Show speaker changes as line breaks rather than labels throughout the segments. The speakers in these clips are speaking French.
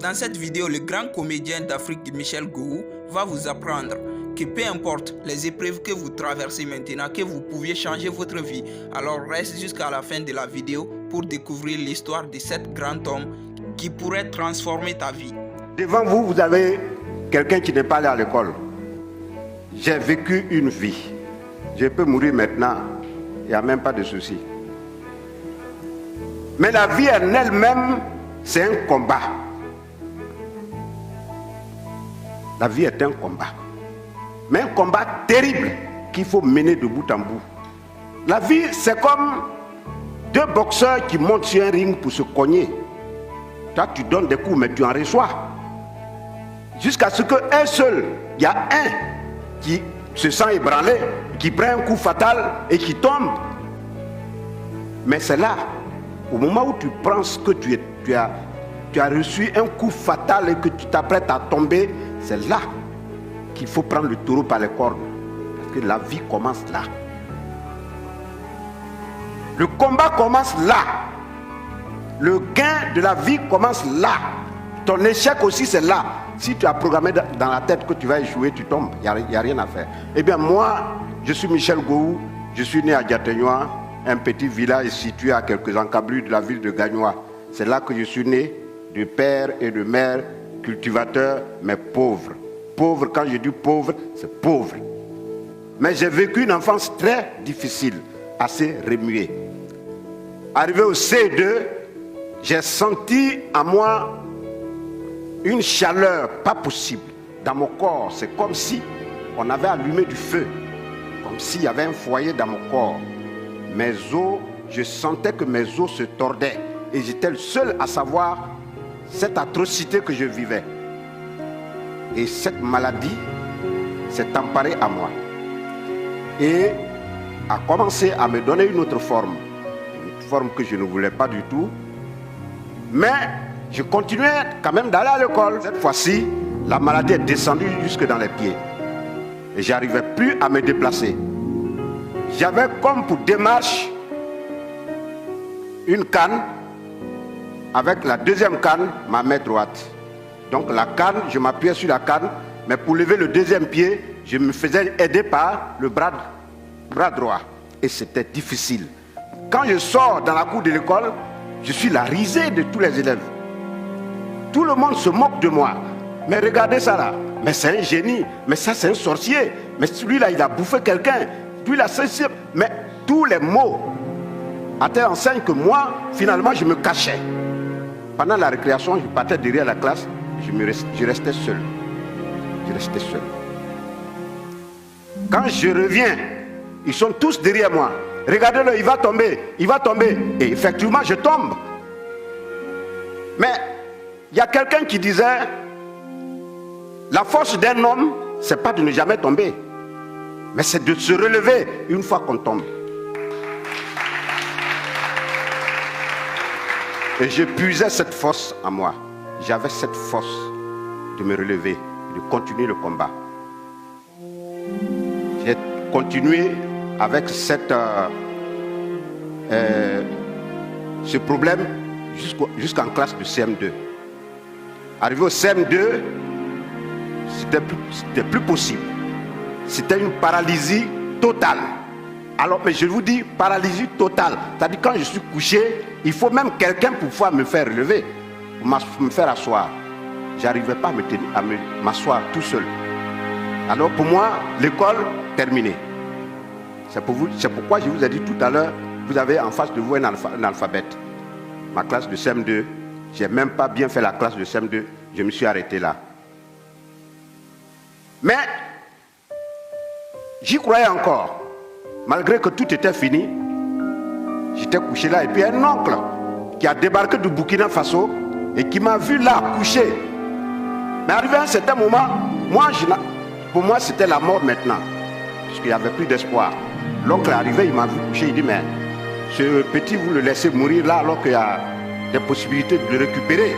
Dans cette vidéo, le grand comédien d'Afrique Michel Gou va vous apprendre que peu importe les épreuves que vous traversez maintenant, que vous pouviez changer votre vie. Alors reste jusqu'à la fin de la vidéo pour découvrir l'histoire de cet grand homme qui pourrait transformer ta vie.
Devant vous, vous avez quelqu'un qui n'est pas allé à l'école. J'ai vécu une vie. Je peux mourir maintenant. Il n'y a même pas de souci. Mais la vie en elle-même, c'est un combat. La vie est un combat. Mais un combat terrible qu'il faut mener de bout en bout. La vie, c'est comme deux boxeurs qui montent sur un ring pour se cogner. Toi, tu donnes des coups, mais tu en reçois. Jusqu'à ce qu'un seul, il y a un qui se sent ébranlé, qui prend un coup fatal et qui tombe. Mais c'est là, au moment où tu penses que tu as reçu un coup fatal et que tu t'apprêtes à tomber, c'est là qu'il faut prendre le taureau par les cornes. Parce que la vie commence là. Le combat commence là. Le gain de la vie commence là. Ton échec aussi, c'est là. Si tu as programmé dans la tête que tu vas échouer, tu tombes. Il n'y a rien à faire. Eh bien, moi, je suis Michel Gou. Je suis né à Diateignois, un petit village situé à quelques encablures de la ville de Gagnois. C'est là que je suis né, de père et de mère, cultivateurs, mais pauvres. Pauvres, quand je dis pauvre, c'est pauvre. Mais j'ai vécu une enfance très difficile, assez remuée. Arrivé au C2, j'ai senti en moi une chaleur pas possible dans mon corps. C'est comme si on avait allumé du feu, comme s'il y avait un foyer dans mon corps. Mes os, je sentais que mes os se tordaient et j'étais le seul à savoir cette atrocité que je vivais. Et cette maladie s'est emparée à moi et a commencé à me donner une autre forme. Une forme que je ne voulais pas du tout. Mais je continuais quand même d'aller à l'école. Cette fois-ci, la maladie est descendue jusque dans les pieds. Et je n'arrivais plus à me déplacer. J'avais comme pour démarche une canne. Avec la deuxième canne, ma main droite. Donc la canne, je m'appuyais sur la canne. Mais pour lever le deuxième pied, je me faisais aider par le bras droit. Et c'était difficile. Quand je sors dans la cour de l'école, je suis la risée de tous les élèves. Tout le monde se moque de moi. Mais regardez ça là. Mais c'est un génie. Mais ça c'est un sorcier. Mais celui-là il a bouffé quelqu'un. Lui-là c'est... Mais tous les mots à telle enseigne que moi, finalement, je me cachais. Pendant la récréation, je partais derrière la classe. Je restais seul. Je restais seul. Quand je reviens, ils sont tous derrière moi. Regardez-le, il va tomber. Il va tomber. Et effectivement, je tombe. Mais il y a quelqu'un qui disait, la force d'un homme, c'est pas de ne jamais tomber, mais c'est de se relever une fois qu'on tombe. Et je puisais cette force en moi. J'avais cette force de me relever, de continuer le combat. J'ai continué avec ce problème jusqu'en classe de CM2. Arrivé au CM2, c'était plus possible. C'était une paralysie totale. Alors, mais je vous dis, paralysie totale. C'est-à-dire, quand je suis couché, il faut même quelqu'un pour pouvoir me faire relever, me faire asseoir. Je n'arrivais pas à m'asseoir tout seul. Alors, pour moi, l'école, terminée. C'est pourquoi je vous ai dit tout à l'heure, vous avez en face de vous un alphabète. Ma classe de CM2, je n'ai même pas bien fait la classe de CM2, je me suis arrêté là. Mais, j'y croyais encore. Malgré que tout était fini, j'étais couché là. Et puis un oncle qui a débarqué du Burkina Faso et qui m'a vu là, couché. Mais arrivé à un certain moment, pour moi c'était la mort maintenant. Parce qu'il n'y avait plus d'espoir. L'oncle est arrivé, il m'a vu couché, il dit, mais ce petit, vous le laissez mourir là alors qu'il y a des possibilités de le récupérer.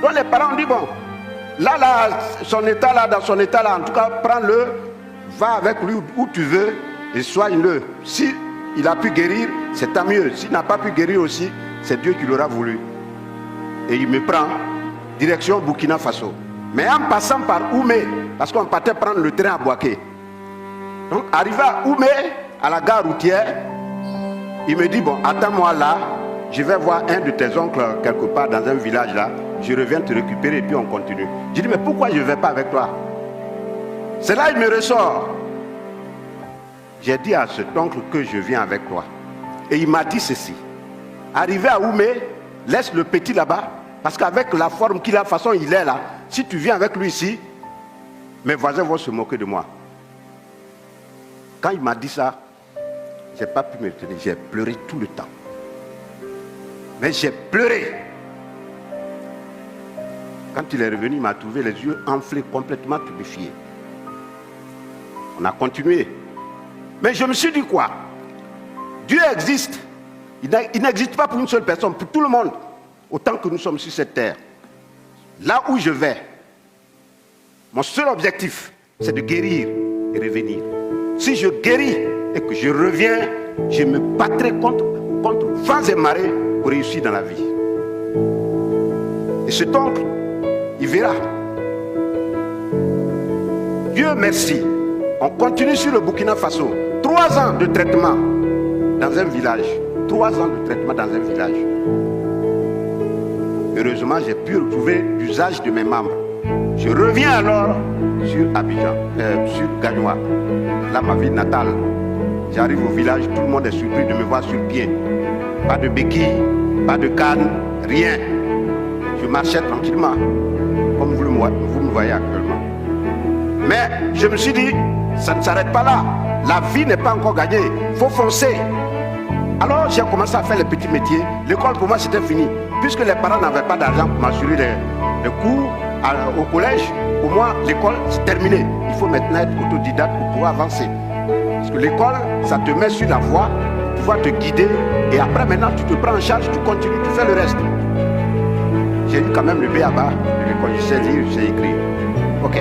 Donc les parents ont dit, bon, là, dans son état là, en tout cas, prends-le, va avec lui où tu veux et soigne-le. Si il a pu guérir, c'est tant mieux. S'il n'a pas pu guérir aussi, c'est Dieu qui l'aura voulu. Et il me prend direction Burkina Faso. Mais en passant par Oumé, parce qu'on partait prendre le train à Bouaké. Donc, arrivé à Oumé, à la gare routière, il me dit, bon, attends-moi là, je vais voir un de tes oncles quelque part dans un village là, je reviens te récupérer et puis on continue. Je dis, mais pourquoi je ne vais pas avec toi? C'est là il me ressort. J'ai dit à cet oncle que je viens avec toi. Et il m'a dit ceci. Arrivé à Oumé, laisse le petit là-bas, parce qu'avec la forme qu'il a, la façon il est là, si tu viens avec lui ici, mes voisins vont se moquer de moi. Quand il m'a dit ça, je n'ai pas pu me retenir, j'ai pleuré tout le temps. Mais j'ai pleuré. Quand il est revenu, il m'a trouvé les yeux enflés, complètement tuméfiés. On a continué. Mais je me suis dit quoi? Dieu existe. Il n'existe pas pour une seule personne, pour tout le monde. Autant que nous sommes sur cette terre. Là où je vais, mon seul objectif, c'est de guérir et revenir. Si je guéris et que je reviens, je me battrai contre vents et marées pour réussir dans la vie. Et cet oncle, il verra. Dieu merci. On continue sur le Burkina Faso. 3 ans de traitement dans un village. 3 ans de traitement dans un village. Heureusement, j'ai pu retrouver l'usage de mes membres. Je reviens alors sur Abidjan, sur Gagnoa, là ma ville natale. J'arrive au village, tout le monde est surpris de me voir sur pied. Pas de béquilles, pas de canne, rien. Je marchais tranquillement, comme vous me voyez actuellement. Mais je me suis dit, ça ne s'arrête pas là. La vie n'est pas encore gagnée, il faut foncer. Alors j'ai commencé à faire les petits métiers. L'école pour moi c'était fini. Puisque les parents n'avaient pas d'argent pour m'assurer les cours au collège, pour moi l'école c'est terminé. Il faut maintenant être autodidacte pour pouvoir avancer. Parce que l'école, ça te met sur la voie, pour pouvoir te guider. Et après maintenant tu te prends en charge, tu continues, tu fais le reste. J'ai eu quand même le B.A.B.A. de l'école, je sais lire, je sais écrire. Ok.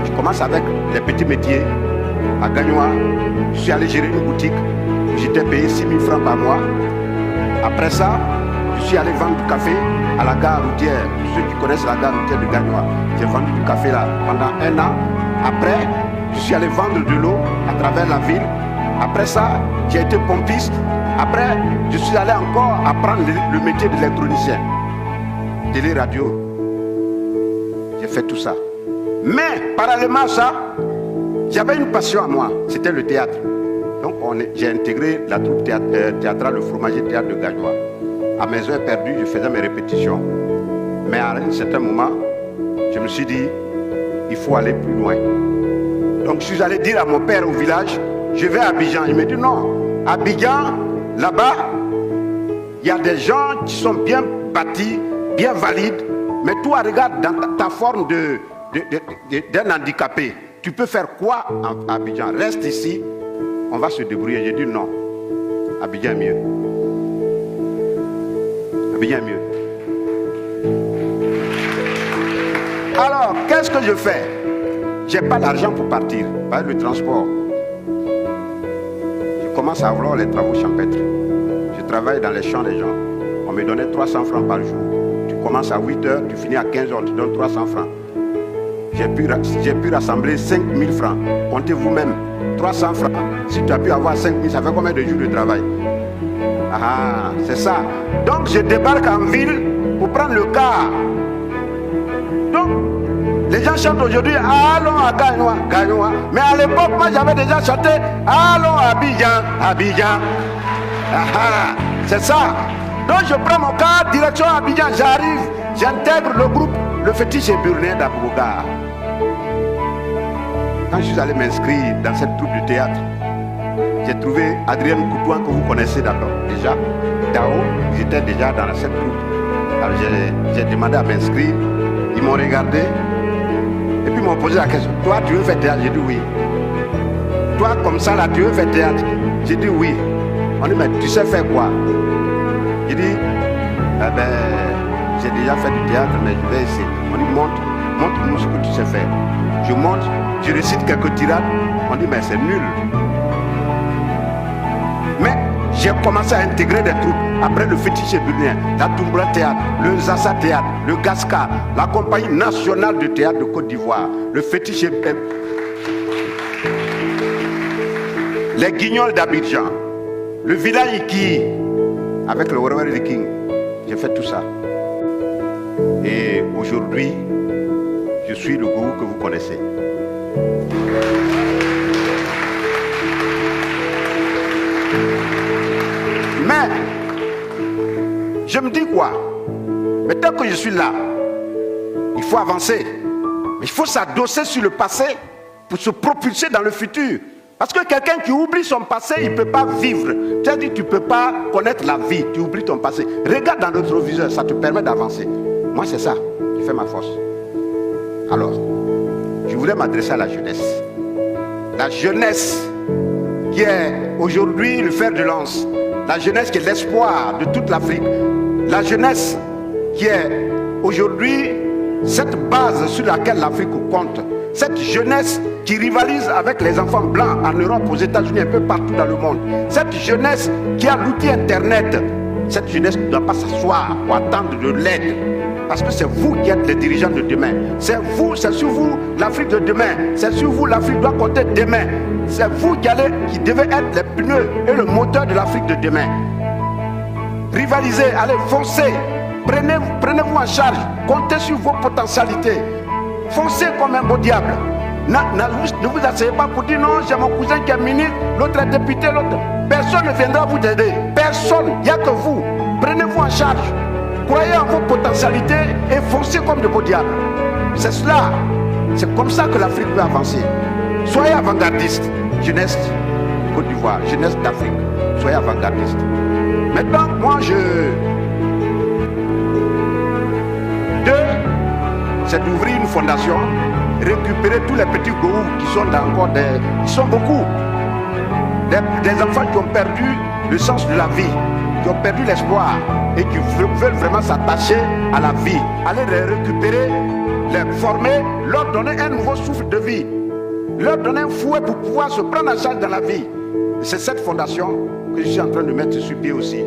Je commence avec les petits métiers à Gagnoa. Je suis allé gérer une boutique. J'étais payé 6 000 francs par mois. Après ça, je suis allé vendre du café à la gare routière. Ceux qui connaissent la gare routière de Gagnoa, j'ai vendu du café là pendant 1 an. Après, je suis allé vendre de l'eau à travers la ville. Après ça, j'ai été pompiste. Après, je suis allé encore apprendre le métier d'électronicien. Télé, radio. J'ai fait tout ça. Mais, parallèlement à ça, j'avais une passion à moi. C'était le théâtre. Donc j'ai intégré la troupe théâtrale, le Fromager Théâtre de Gagnoa. À mes heures perdues, je faisais mes répétitions. Mais à un certain moment, je me suis dit, il faut aller plus loin. Donc je suis allé dire à mon père au village, je vais à Abidjan. Il me dit non, Abidjan, là-bas, il y a des gens qui sont bien bâtis, bien valides. Mais toi, regarde dans ta forme d'un handicapé. Tu peux faire quoi à Abidjan? Reste ici. On va se débrouiller. J'ai dit non. Abidjan est mieux. Abidjan est mieux. Alors, qu'est-ce que je fais? J'ai pas d'argent pour partir. Pas le transport. Je commence à avoir les travaux champêtres. Je travaille dans les champs des gens. On me donnait 300 francs par jour. Tu commences à 8 heures, tu finis à 15 heures, tu donnes 300 francs. J'ai pu rassembler 5 000 francs. Comptez vous-même. 300 francs. Si tu as pu avoir 5 000, ça fait combien de jours de travail? Ah, c'est ça. Donc je débarque en ville pour prendre le car. Donc, les gens chantent aujourd'hui, allons à Gagnoa, Gagnoa. Mais à l'époque, moi j'avais déjà chanté, allons à Abidjan, Abidjan. Ah, c'est ça. Donc je prends mon car, direction Abidjan, j'arrive, j'intègre le groupe, le fétiche burné d'Abouga. Quand je suis allé m'inscrire dans cette troupe de théâtre, j'ai trouvé Adrien Koutouan que vous connaissez d'abord déjà. Dao, ils étaient déjà dans cette troupe. Alors j'ai demandé à m'inscrire, ils m'ont regardé et puis ils m'ont posé la question, toi tu veux faire théâtre? J'ai dit oui. Toi comme ça là tu veux faire théâtre? J'ai dit oui. On dit mais tu sais faire quoi? J'ai dit j'ai déjà fait du théâtre mais je vais essayer. On dit montre-nous ce que tu sais faire. Je monte, je récite quelques tirades, on dit mais c'est nul. Mais j'ai commencé à intégrer des troupes. Après le Fétiche Burnéen, la Toumbra Théâtre, le Zassa Théâtre, le Gasca, la Compagnie nationale de théâtre de Côte d'Ivoire, le Fétiche, les Guignols d'Abidjan, le village Iki, avec le Warrior King. J'ai fait tout ça. Et aujourd'hui, je suis le gourou que vous connaissez. Mais, je me dis quoi? Maintenant que je suis là, il faut avancer. Mais il faut s'adosser sur le passé pour se propulser dans le futur. Parce que quelqu'un qui oublie son passé, il ne peut pas vivre. C'est-à-dire que tu ne peux pas connaître la vie, tu oublies ton passé. Regarde dans le rétroviseur, ça te permet d'avancer. Moi, c'est ça qui fait ma force. Alors, je voulais m'adresser à la jeunesse. La jeunesse qui est aujourd'hui le fer de lance. La jeunesse qui est l'espoir de toute l'Afrique. La jeunesse qui est aujourd'hui cette base sur laquelle l'Afrique compte. Cette jeunesse qui rivalise avec les enfants blancs en Europe, aux États-Unis, un peu partout dans le monde. Cette jeunesse qui a l'outil Internet. Cette jeunesse ne doit pas s'asseoir ou attendre de l'aide. Parce que c'est vous qui êtes les dirigeants de demain. C'est vous, c'est sur vous l'Afrique de demain. C'est sur vous l'Afrique doit compter demain. C'est vous qui devez être les pneus et le moteur de l'Afrique de demain. Rivalisez, allez, foncez. Prenez-vous en charge. Comptez sur vos potentialités. Foncez comme un beau diable. Ne vous asseyez pas pour dire non, j'ai mon cousin qui est ministre, l'autre est député, l'autre. Personne ne viendra vous aider. Personne, il n'y a que vous. Prenez-vous en charge. Croyez en vos potentialités et foncez comme de beaux diables. C'est cela. C'est comme ça que l'Afrique peut avancer. Soyez avant-gardiste. Jeunesse Côte d'Ivoire, jeunesse d'Afrique. Soyez avant-gardiste. Maintenant, moi, c'est d'ouvrir une fondation, récupérer tous les petits gourous qui sont encore des... Ils sont beaucoup. Des enfants qui ont perdu le sens de la vie, qui ont perdu l'espoir et qui veulent vraiment s'attacher à la vie. Aller les récupérer, les former, leur donner un nouveau souffle de vie, leur donner un fouet pour pouvoir se prendre en charge dans la vie. C'est cette fondation que je suis en train de mettre sur pied aussi.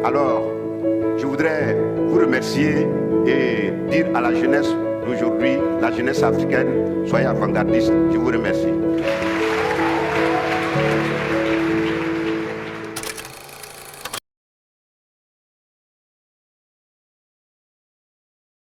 Alors, je voudrais vous remercier et dire à la jeunesse d'aujourd'hui, la jeunesse africaine, soyez avant-gardiste. Je vous remercie.